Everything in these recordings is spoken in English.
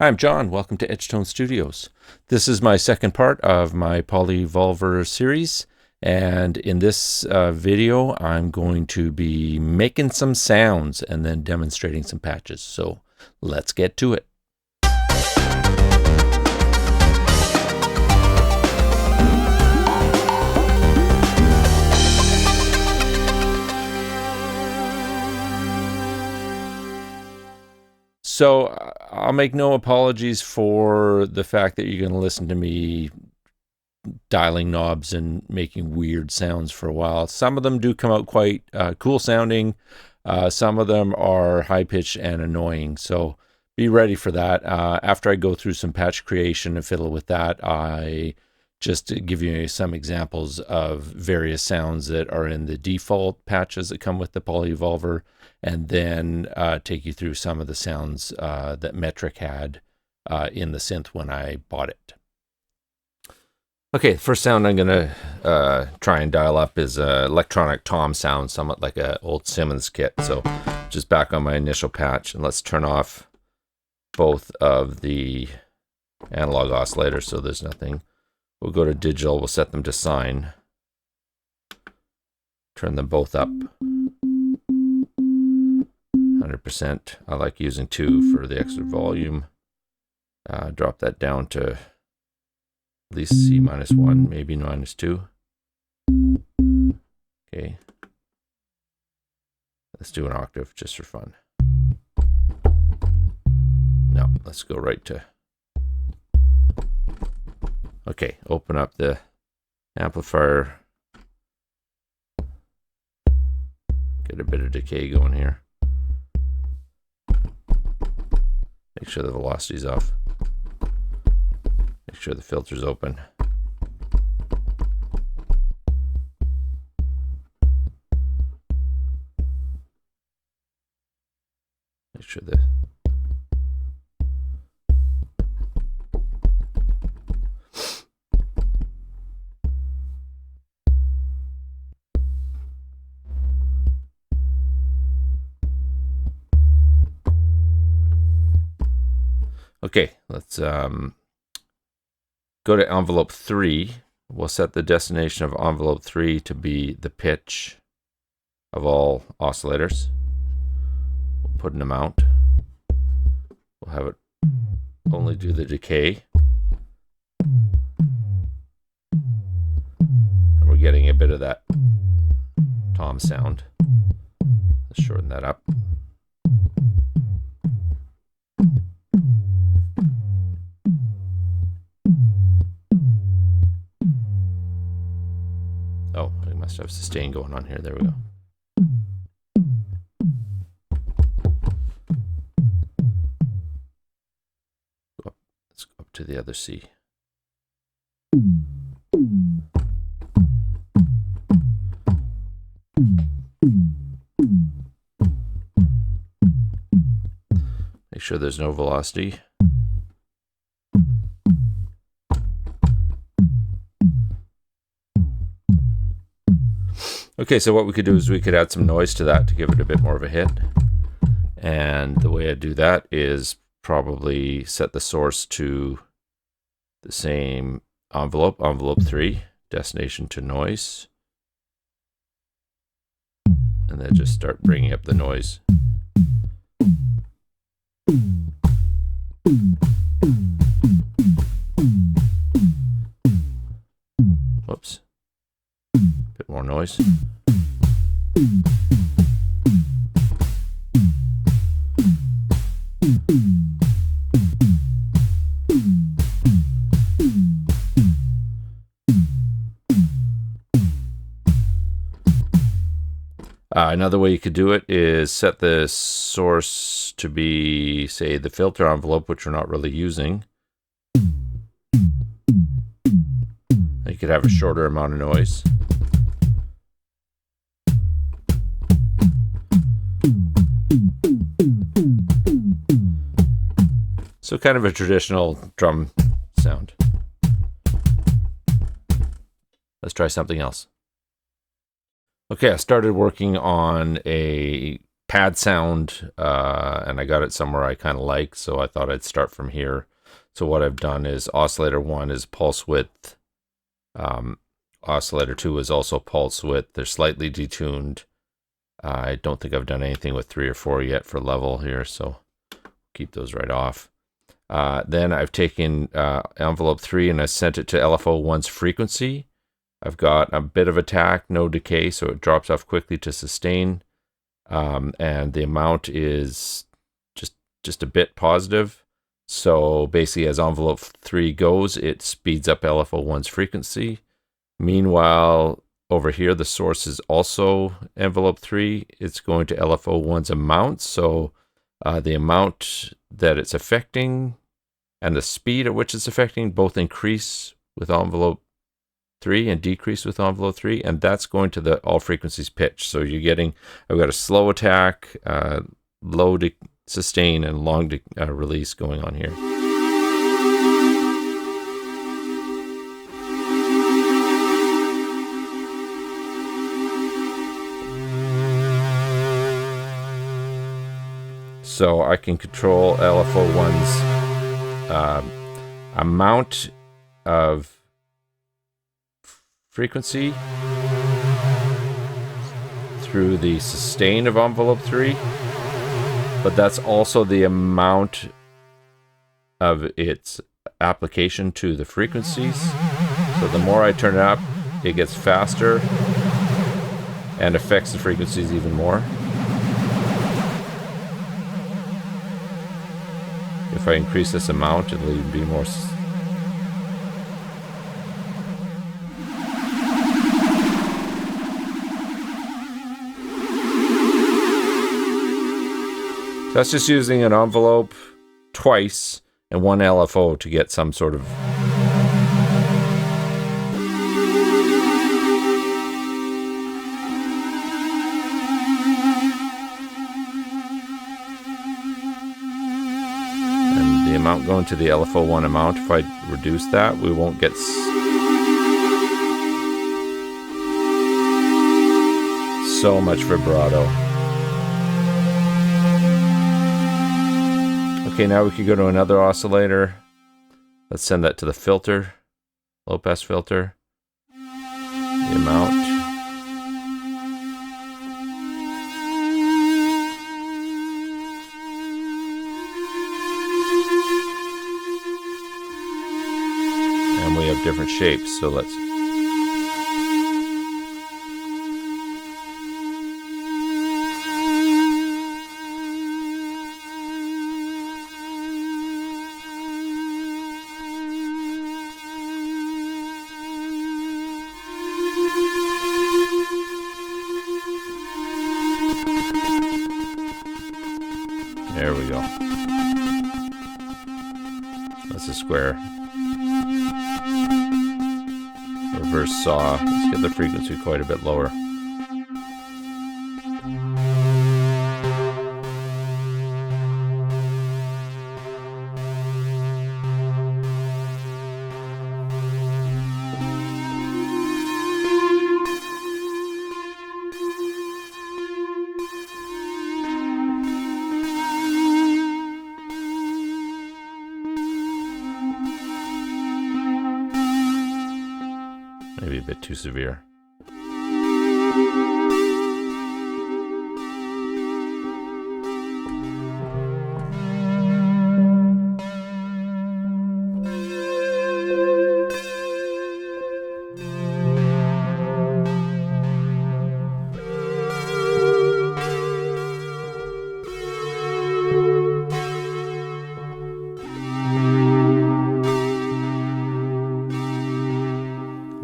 Hi, I'm John. Welcome to Edgetone Studios. This is my second part of my Polyevolver series, and in this video I'm going to be making some sounds and then demonstrating some patches. So let's get to it. So I'll make no apologies for the fact that you're going to listen to me dialing knobs and making weird sounds for a while. Some of them do come out quite cool sounding. Some of them are high-pitched and annoying. So be ready for that. After I go through some patch creation and fiddle with that, I just give you some examples of various sounds that are in the default patches that come with the Polyevolver, and then take you through some of the sounds that Metric had in the synth when I bought it. Okay, the first sound I'm going to try and dial up is an electronic tom sound, somewhat like an old Simmons kit. So just back on my initial patch, and let's turn off both of the analog oscillators so there's nothing. We'll go to digital, we'll set them to sine. Turn them both up. 100%. I like using 2 for the extra volume. Drop that down to at least C -1, maybe -2. Okay. Let's do an octave just for fun. No, let's go right to... Okay, open up the amplifier. Get a bit of decay going here. Make sure the velocity's off. Make sure the filter's open. Make sure the... Okay, let's go to envelope 3. We'll set the destination of envelope 3 to be the pitch of all oscillators. We'll put an amount. We'll have it only do the decay. And we're getting a bit of that tom sound. Let's shorten that up. Oh, I must have sustain going on here. There we go. Let's go up to the other C. Make sure there's no velocity. Okay, so what we could do is we could add some noise to that to give it a bit more of a hit. And the way I do that is probably set the source to the same envelope, envelope 3, destination to noise. And then just start bringing up the noise. Whoops. Bit more noise. Another way you could do it is set the source to be, say, the filter envelope, which we're not really using. You could have a shorter amount of noise. So kind of a traditional drum sound. Let's try something else. Okay, I started working on a pad sound, and I got it somewhere I kind of like, so I thought I'd start from here. So what I've done is oscillator 1 is pulse width. Oscillator 2 is also pulse width. They're slightly detuned. I don't think I've done anything with 3 or 4 yet for level here, so keep those right off. Then I've taken envelope 3 and I sent it to LFO1's frequency. I've got a bit of attack, no decay, so it drops off quickly to sustain. And the amount is just a bit positive. So basically, as envelope 3 goes, it speeds up LFO1's frequency. Meanwhile, over here, the source is also envelope 3. It's going to LFO1's amount. So the amount that it's affecting and the speed at which it's affecting both increase with envelope 3 and decrease with envelope 3, and that's going to the all frequencies pitch. So you're getting, I've got a slow attack, low sustain, and long release going on here. So I can control LFO1's amount of frequency through the sustain of envelope 3, but that's also the amount of its application to the frequencies. So the more I turn it up, it gets faster and affects the frequencies even more. If I increase this amount, it'll even be more. So that's just using an envelope twice and one LFO to get some sort of amount going to the LFO1 amount. If I reduce that, we won't get so much vibrato. Okay, now we could go to another oscillator. Let's send that to the filter, low pass filter. The amount. And we have different shapes, so let's there we go. That's a square. Reverse saw. Let's get the frequency quite a bit lower. Maybe a bit too severe.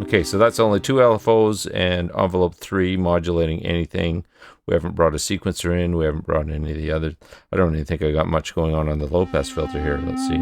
Okay, so that's only 2 LFOs and envelope 3 modulating anything. We haven't brought a sequencer in. We haven't brought any of the others. I don't even think I got much going on the low pass filter here. Let's see.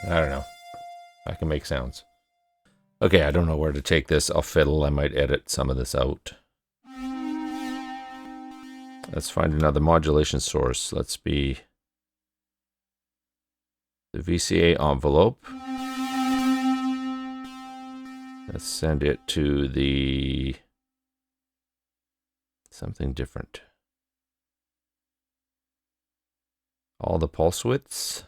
I don't know. I can make sounds. Okay, I don't know where to take this. I'll fiddle. I might edit some of this out. Let's find another modulation source. Let's be the VCA envelope. Let's send it to the something different. All the pulse widths.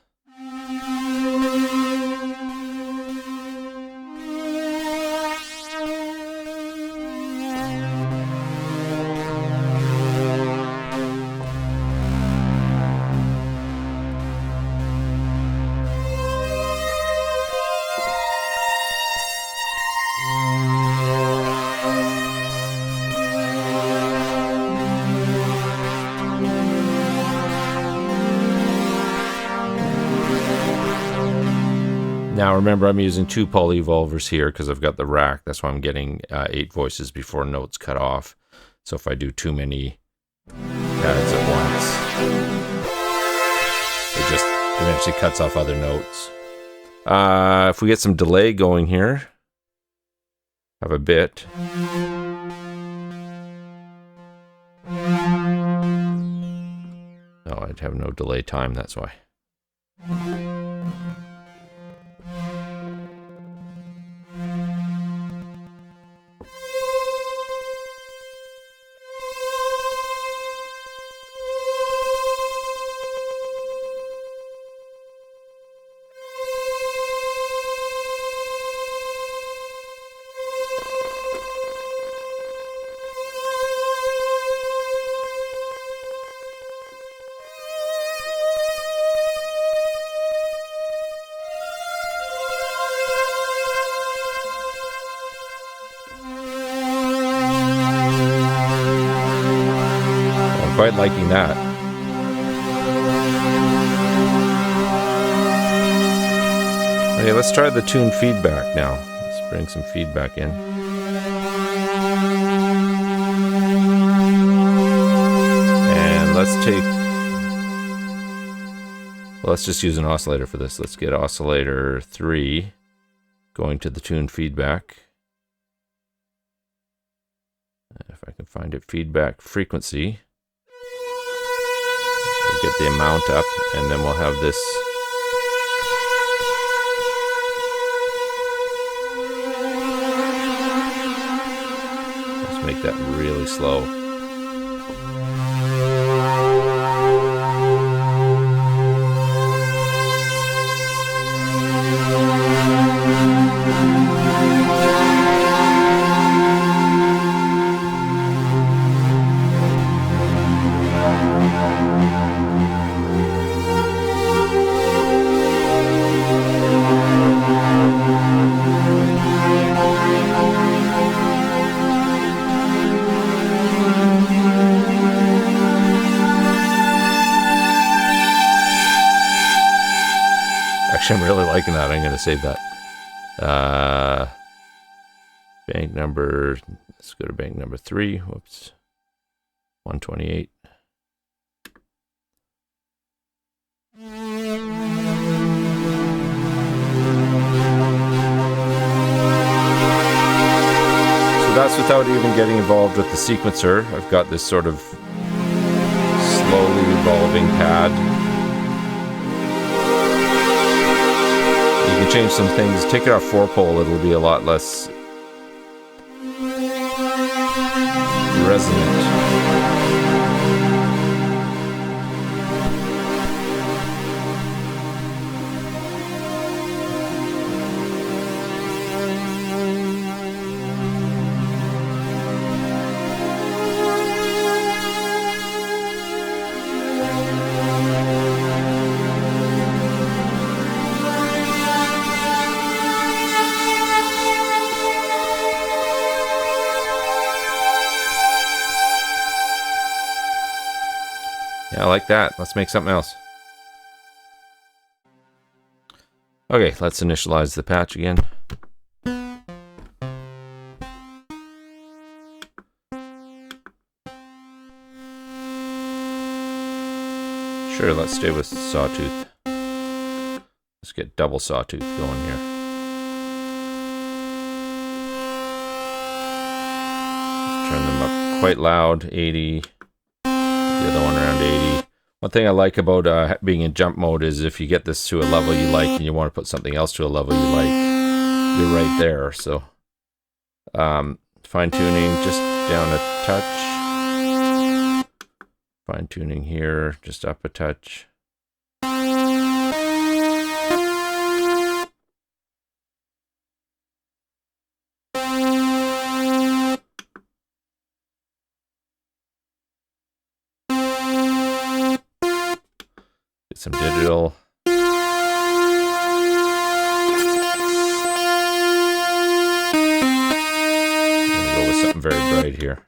Now remember, I'm using 2 Polyevolvers here because I've got the rack. That's why I'm getting 8 voices before notes cut off. So if I do too many pads at once, it just eventually cuts off other notes. If we get some delay going here, have a bit. No, I'd have no delay time, that's why. Quite liking that. Okay, let's try the tune feedback now. Let's bring some feedback in. And let's just use an oscillator for this. Let's get oscillator 3 going to the tune feedback. If I can find it, feedback frequency. We'll get the amount up, and then we'll have this. Let's make that really slow. I'm really liking that. I'm going to save that. Bank number, let's go to bank number 3. Whoops. 128. So that's without even getting involved with the sequencer. I've got this sort of slowly evolving pad. You can change some things. Take it off 4-pole, it'll be a lot less resonant. Yeah, I like that. Let's make something else. Okay, let's initialize the patch again. Sure, let's stay with Sawtooth. Let's get double sawtooth going here. Let's turn them up quite loud, 80. The other one around 80. One thing I like about being in jump mode is if you get this to a level you like and you want to put something else to a level you like, you're right there. So fine tuning just down a touch. Fine tuning here, just up a touch. Get some digital. Go with something very bright here.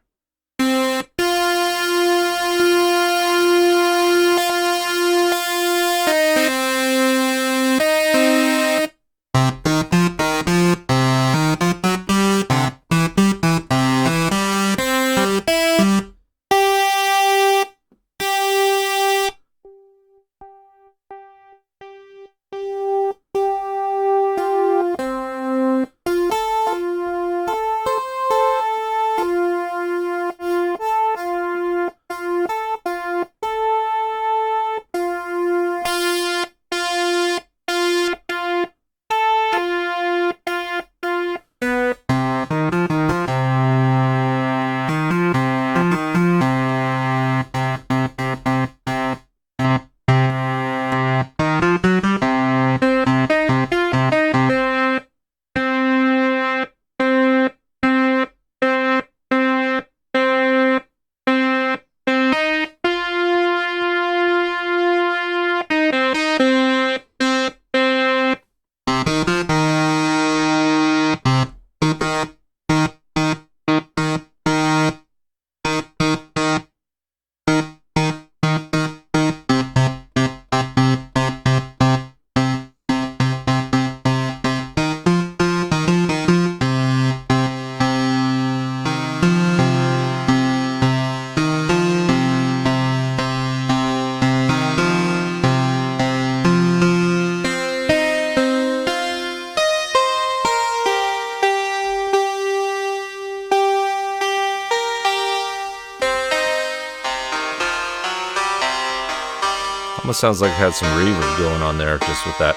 Almost sounds like it had some reverb going on there just with that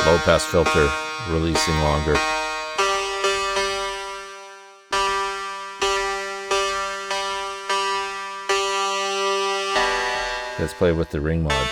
low pass filter releasing longer. Let's play with the ring mod.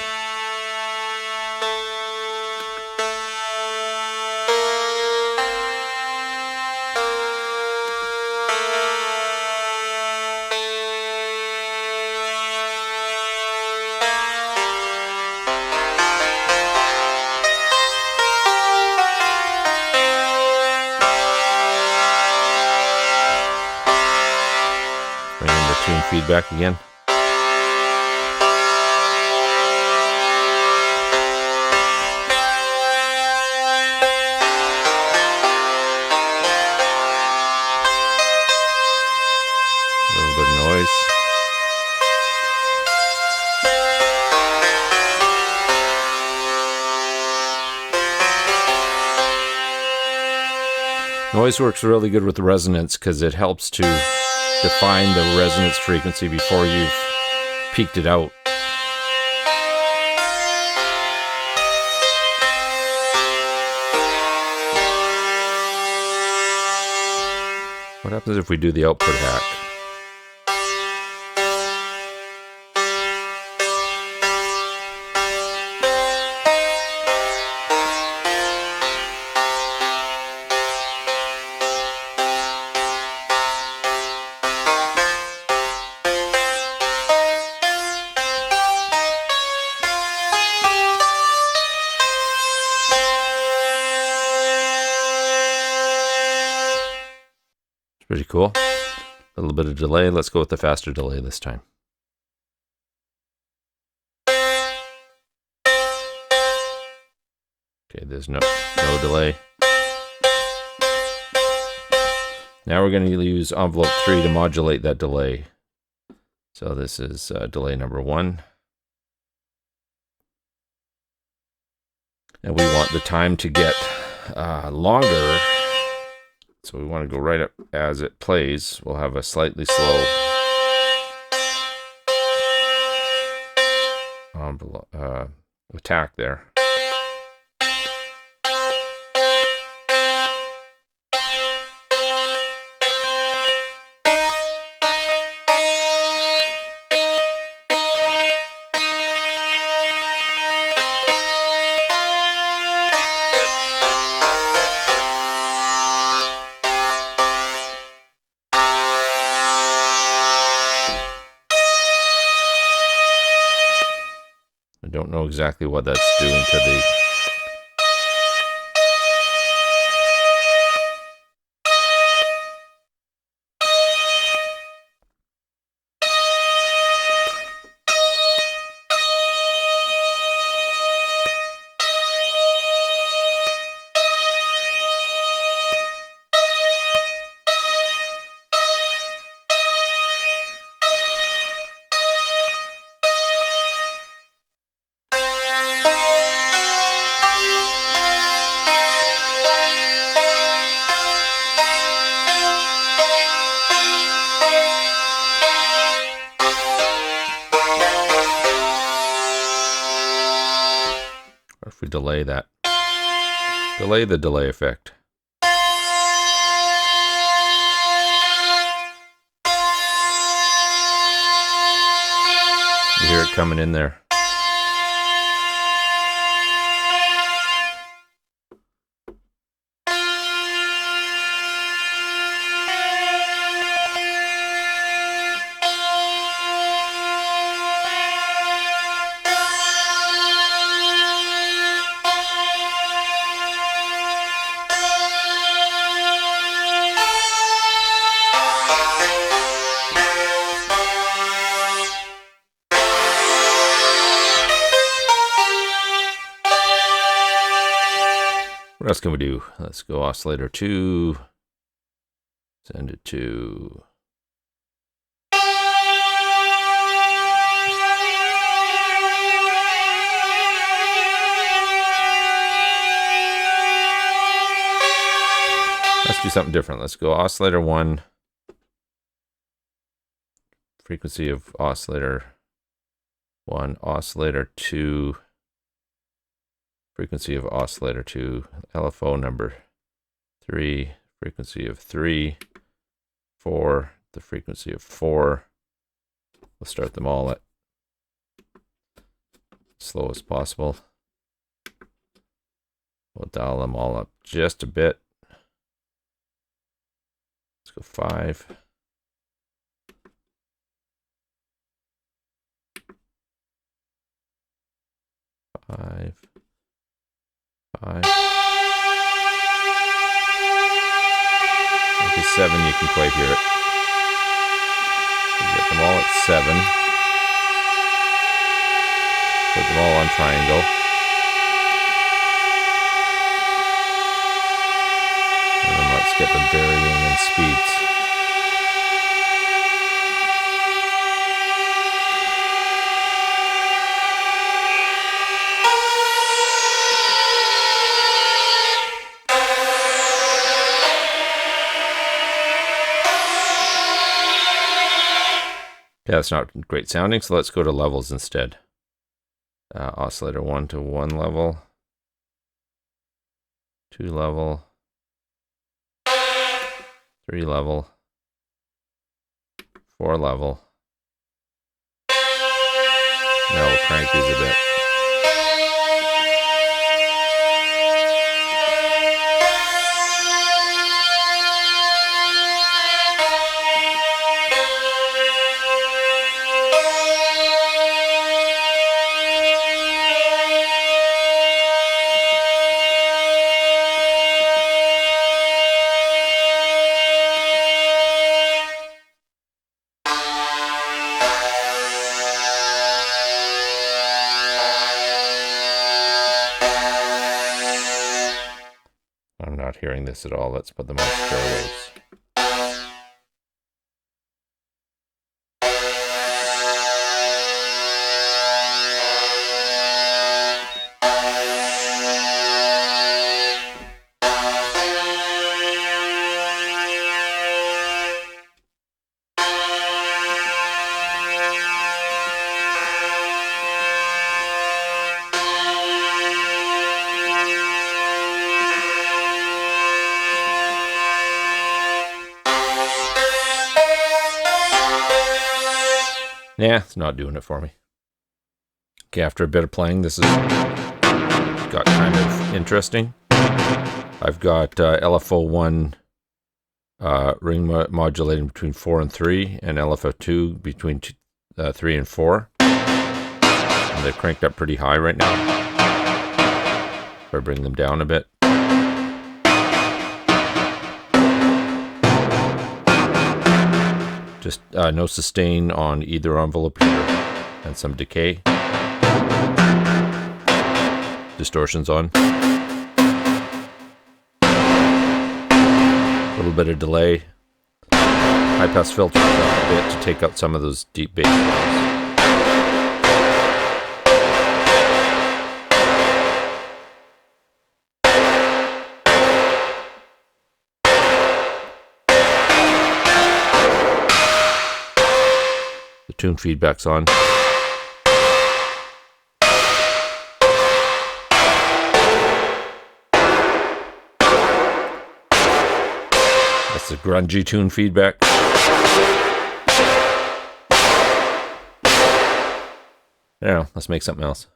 Bring in the tune feedback again. A little bit of noise. Noise works really good with the resonance because it helps to define the resonance frequency before you've peaked it out. What happens if we do the output hack? Pretty cool. A little bit of delay. Let's go with the faster delay this time. Okay, there's no delay. Now we're going to use envelope 3 to modulate that delay. So this is delay number 1. And we want the time to get longer. So we want to go right up as it plays. We'll have a slightly slow attack there. I don't know exactly what that's doing to the... Or if we delay that. Delay the delay effect. You hear it coming in there. What else can we do? Let's go oscillator 2. Send it to... Let's do something different. Let's go oscillator 1. Frequency of oscillator 1. Oscillator 2. Frequency of oscillator 2, LFO number 3, frequency of 3, 4, the frequency of 4. We'll start them all at slow as possible. We'll dial them all up just a bit. Let's go 5. 5. 5. Maybe 7, you can quite hear it. We'll get them all at 7. Put them all on triangle. And then let's get them varying in speeds. Yeah, it's not great sounding, so let's go to levels instead. Oscillator 1 to 1 level, 2 level, 3 level, 4 level. Now we'll crank these a bit. I'm not hearing this at all. Let's put them on square waves. Nah, it's not doing it for me. Okay, after a bit of playing, this has got kind of interesting. I've got LFO1 ring modulating between 4 and 3, and LFO2 between 3 and 4. And they're cranked up pretty high right now. If I bring them down a bit. Just no sustain on either envelope here, and some decay. Distortions on. A little bit of delay. High pass filter up a bit to take out some of those deep bass lines. The tune feedback's on. That's the grungy tune feedback. Now, let's make something else.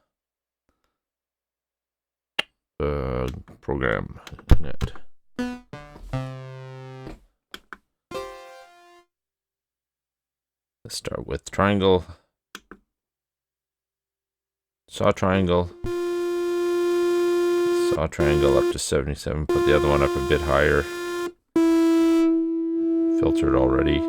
Program net. Let's start with triangle. Saw triangle. Saw triangle up to 77. Put the other one up a bit higher. Filtered already.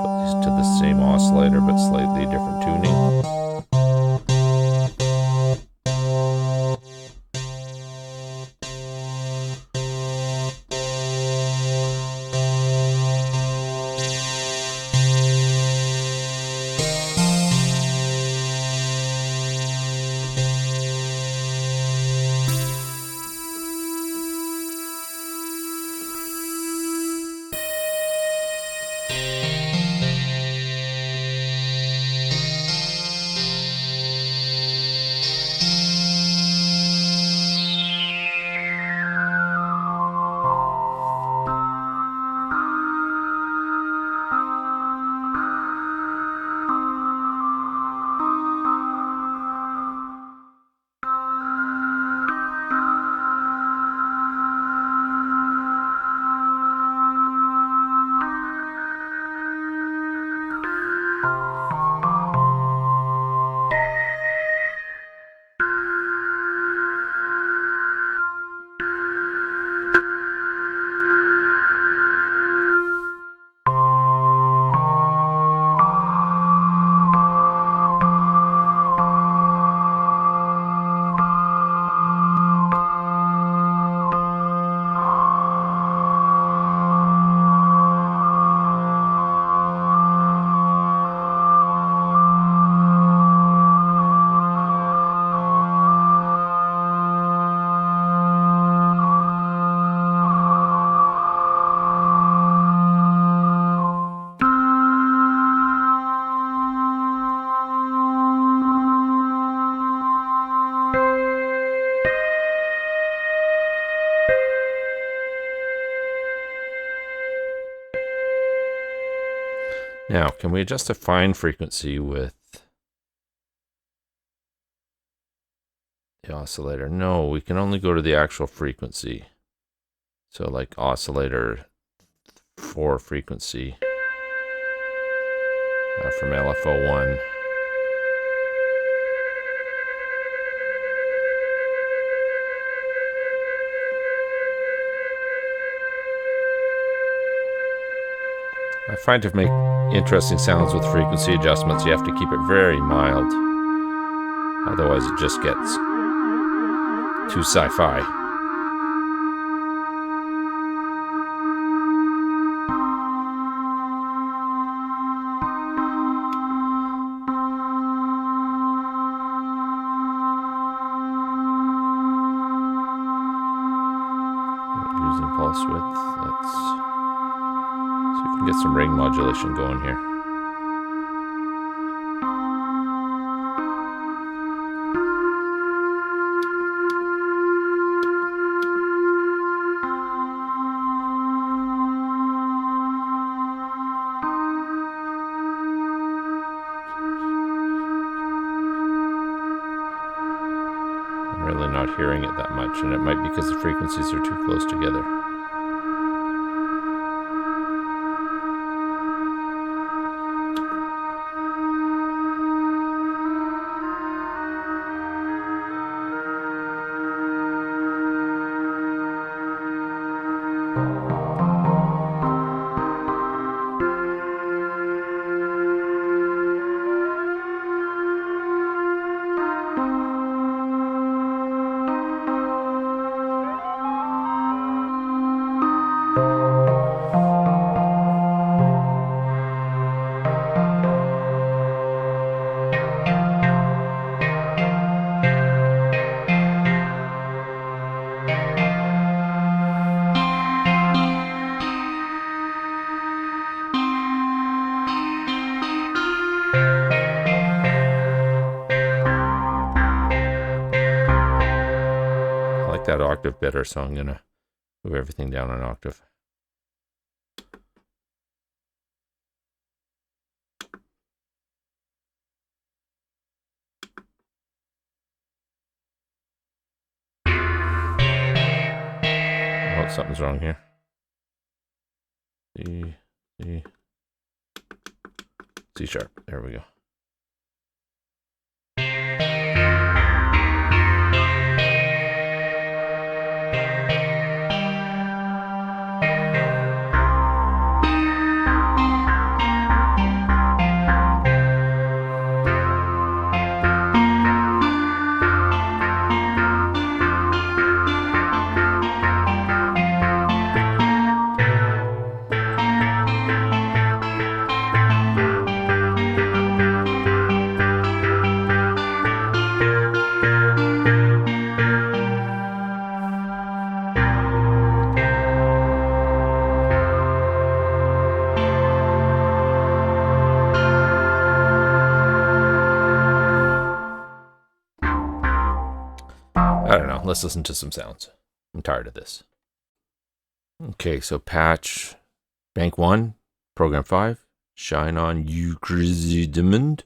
Put these to the same oscillator but slightly different tuning. Now, can we adjust the fine frequency with the oscillator? No, we can only go to the actual frequency. So like oscillator 4 frequency from LFO1. I find to make interesting sounds with frequency adjustments, you have to keep it very mild. Otherwise it just gets too sci-fi. balance width. Let's see if we can get some ring modulation going here. Really not hearing it that much, and it might be because the frequencies are too close together. That octave better, so I'm gonna move everything down an octave. Oh, something's wrong here. C sharp. There we go. I don't know. Let's listen to some sounds. I'm tired of this. Okay, so patch bank 1, program 5, shine on you crazy diamond.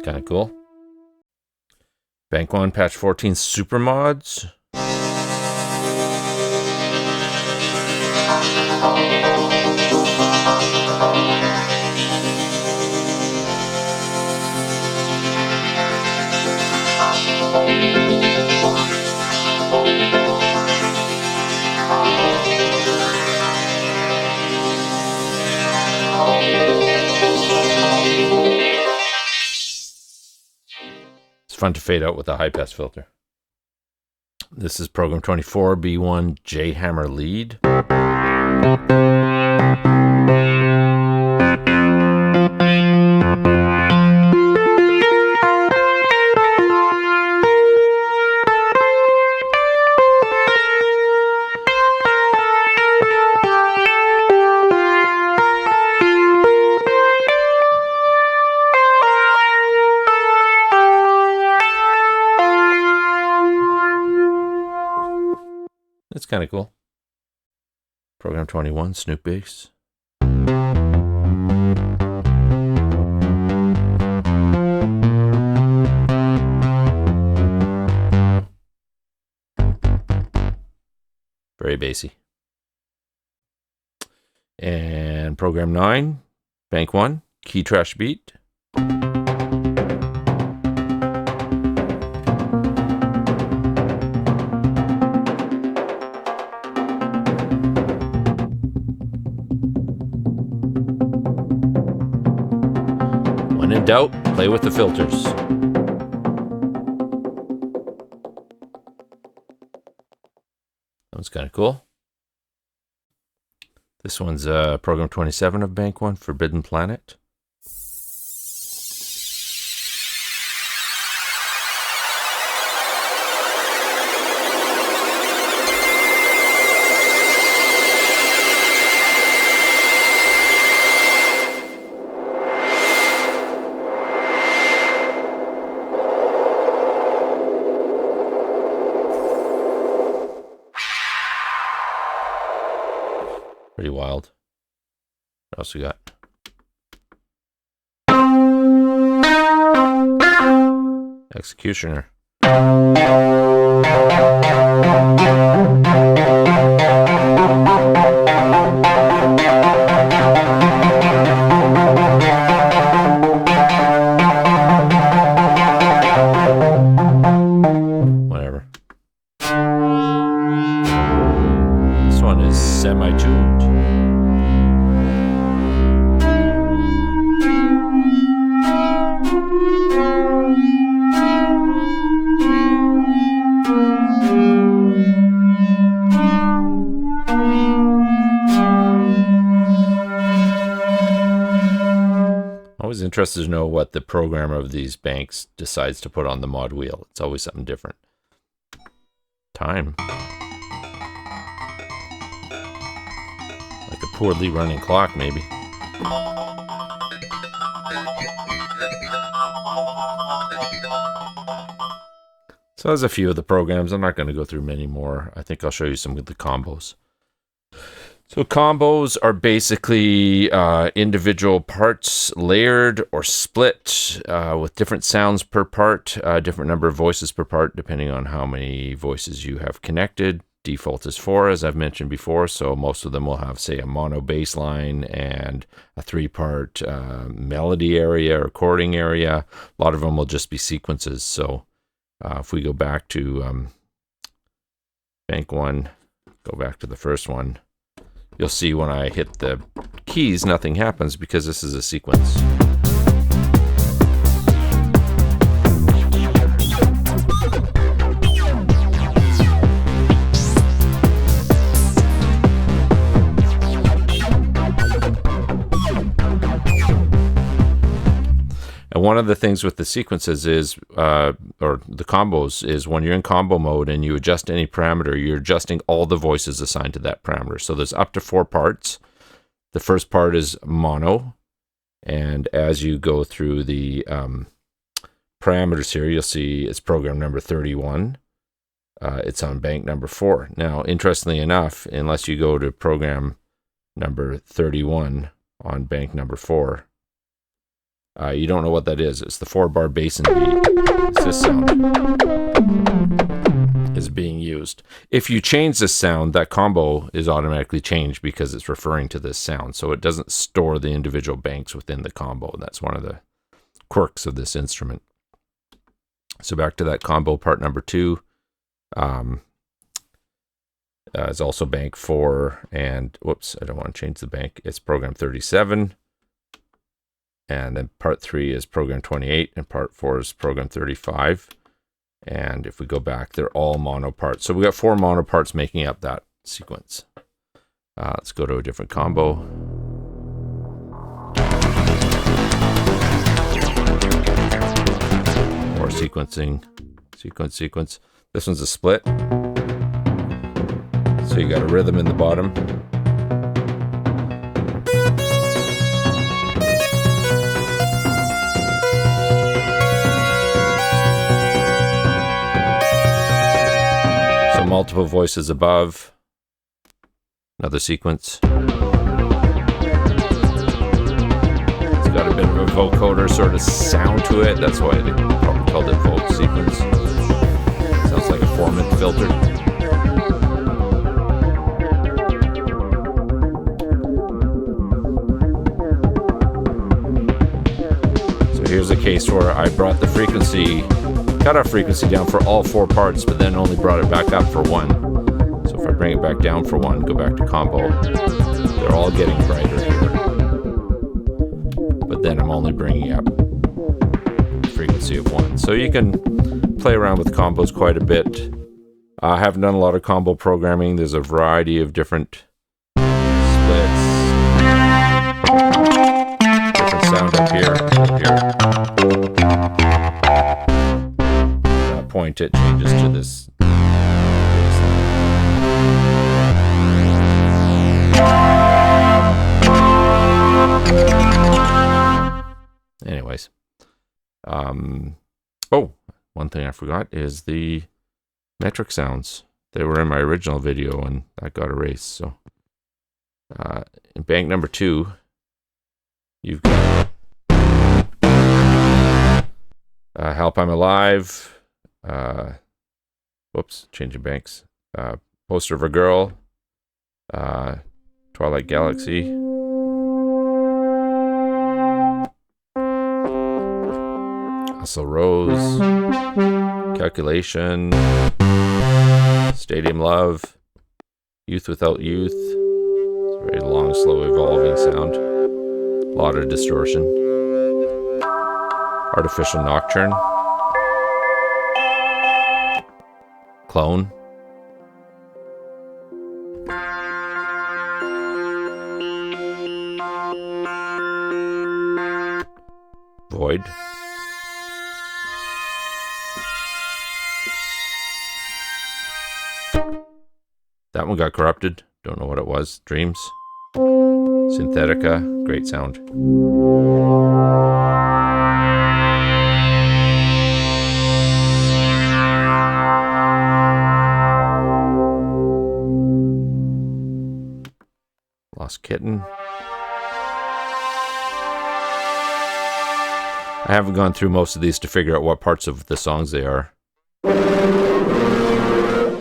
Kind of cool. Bank 1, patch 14, super mods. Fun to fade out with a high pass filter. This is program 24, B1 J Hammer lead. That's kind of cool. Program 21, Snoop bass. Very bassy. And program 9, bank 1, key trash beat. doubt, play with the filters. That one's kind of cool. This one's program 27 of Bank 1, Forbidden Planet. Pretty wild. What else we got? Executioner. Whatever. This one is semi-tuned. Always interested to know what the programmer of these banks decides to put on the mod wheel. It's always something different. Time. Like a poorly running clock, maybe. So there's a few of the programs. I'm not going to go through many more. I think I'll show you some of the combos. So combos are basically individual parts layered or split with different sounds per part, different number of voices per part, depending on how many voices you have connected. Default is 4, as I've mentioned before, so most of them will have, say, a mono bass line and a 3-part melody area or chording area. A lot of them will just be sequences. So if we go back to Bank 1, go back to the first one, you'll see when I hit the keys, nothing happens because this is a sequence. And one of the things with the sequences is, or the combos, is when you're in combo mode and you adjust any parameter, you're adjusting all the voices assigned to that parameter. So there's up to 4 parts. The first part is mono. And as you go through the parameters here, you'll see it's program number 31. It's on bank number 4. Now, interestingly enough, unless you go to program number 31 on bank number 4, you don't know what that is. It's the 4-bar bass and beat. It's this sound is being used. If you change this sound, that combo is automatically changed because it's referring to this sound. So it doesn't store the individual banks within the combo. That's one of the quirks of this instrument. So back to that combo, part number 2. It's also bank 4. And whoops, I don't want to change the bank. It's program 37. And then part 3 is program 28, and part 4 is program 35. And if we go back, they're all mono parts. So we got 4 mono parts making up that sequence. Let's go to a different combo. Or sequencing, sequence. This one's a split. So you got a rhythm in the bottom. Multiple voices above, another sequence. It's got a bit of a vocoder sort of sound to it. That's why they probably called it voc sequence. Sounds like a 4-minute filter. So here's a case where I brought the frequency, cutoff frequency down for all 4 parts, but then only brought it back up for 1. So if I bring it back down for 1, go back to combo, they're all getting brighter here. But then I'm only bringing up frequency of 1. So you can play around with combos quite a bit. I haven't done a lot of combo programming. There's a variety of different splits. Different sound up here. At that point it changes to this. Anyways. Oh, one thing I forgot is the metric sounds. They were in my original video and that got erased. So in bank number 2, you've got Help I'm Alive. Whoops, changing banks. Poster of a Girl. Twilight Galaxy. Hustle Rose. Calculation. Stadium Love. Youth Without Youth. It's a very long, slow, evolving sound. A lot of distortion. Artificial Nocturne. Clone. Void. That one got corrupted. Don't know what it was. Dreams. Synthetica. Great sound. Lost Kitten. I haven't gone through most of these to figure out what parts of the songs they are.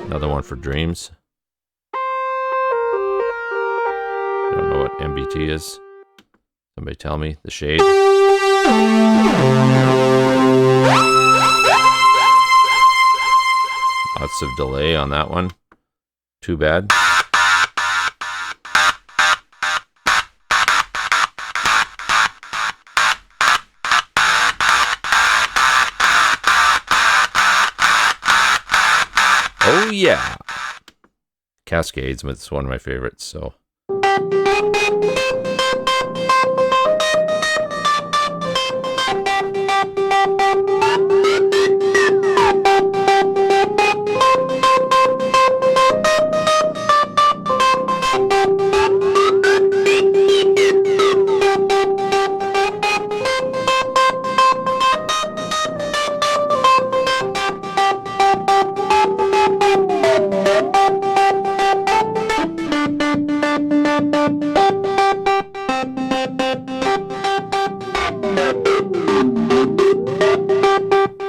Another one for Dreams. Don't know what MBT is. Somebody tell me. The Shade. Lots of delay on that one. Too bad. Oh yeah. Cascades, it's one of my favorites, so.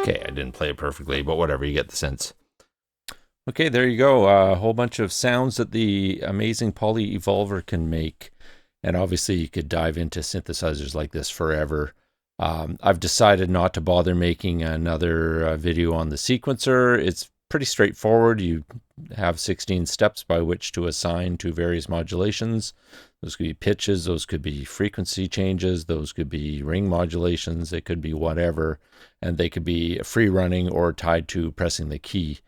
Okay, I didn't play it perfectly, but whatever, you get the sense. Okay, there you go. A whole bunch of sounds that the amazing Polyevolver can make. And obviously you could dive into synthesizers like this forever. I've decided not to bother making another video on the sequencer. It's pretty straightforward. You have 16 steps by which to assign to various modulations. Those could be pitches, those could be frequency changes, those could be ring modulations, it could be whatever, and they could be free running or tied to pressing the key.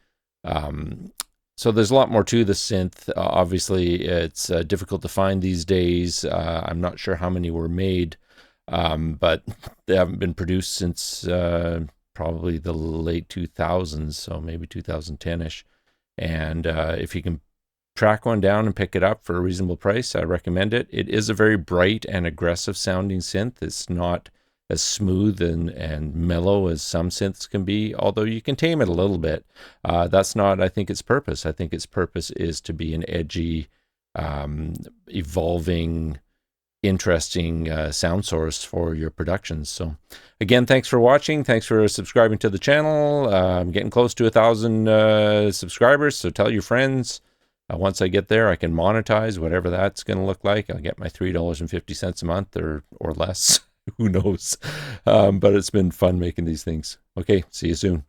So there's a lot more to the synth. Obviously, it's difficult to find these days. I'm not sure how many were made, but they haven't been produced since probably the late 2000s, so maybe 2010-ish. And if you can track one down and pick it up for a reasonable price, I recommend it. It is a very bright and aggressive sounding synth. It's not as smooth and mellow as some synths can be, although you can tame it a little bit. That's not, I think, its purpose. I think its purpose is to be an edgy, evolving, interesting sound source for your productions. So again, thanks for watching. Thanks for subscribing to the channel. I'm getting close to 1,000 subscribers, so tell your friends. Once I get there, I can monetize whatever that's going to look like. I'll get my $3.50 a month or less. Who knows? But it's been fun making these things. Okay, see you soon.